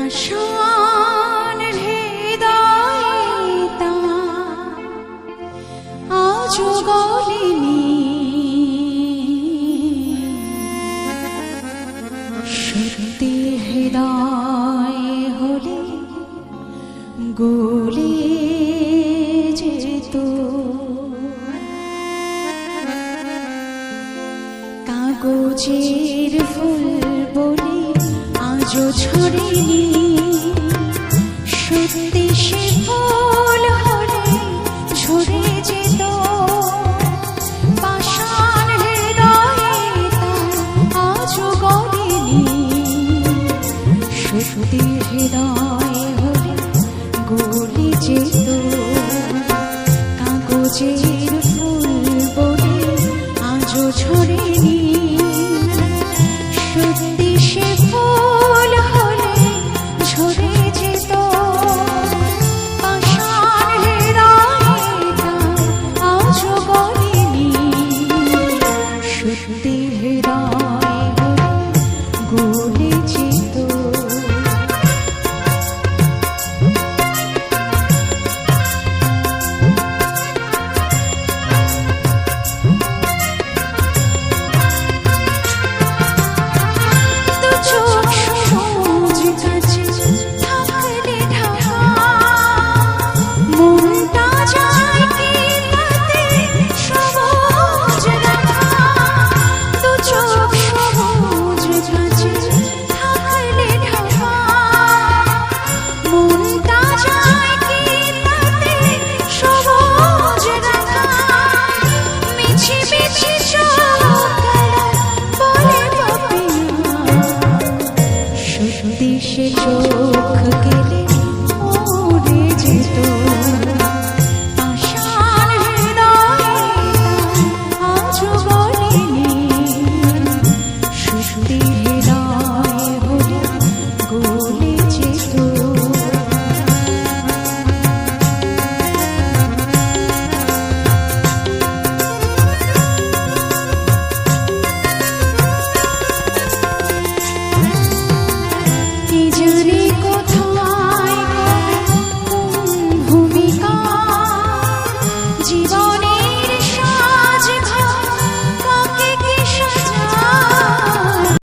পাষাণ হৃদয়ে তার আজও গলেনি, সত্যি হৃদয় হলে গলে যেত। কাগজের ফুল বলে আজও ছড়েনি, সত্যি সে ফুল হলে ঝরে যেত। পাষাণ হৃদয়ে তার আজও গলেনি, সত্যি হৃদয় হলে গলে যেত। কাগজের ফুল বলে আজও ঝরেনি, সত্যি সে ফুল হলে ঝরে যেত। পাষাণ হৃদয়ে তার আজও গলেনি, সত্যি হৃদয় হলে গলে যেত। সে চোখ গেলে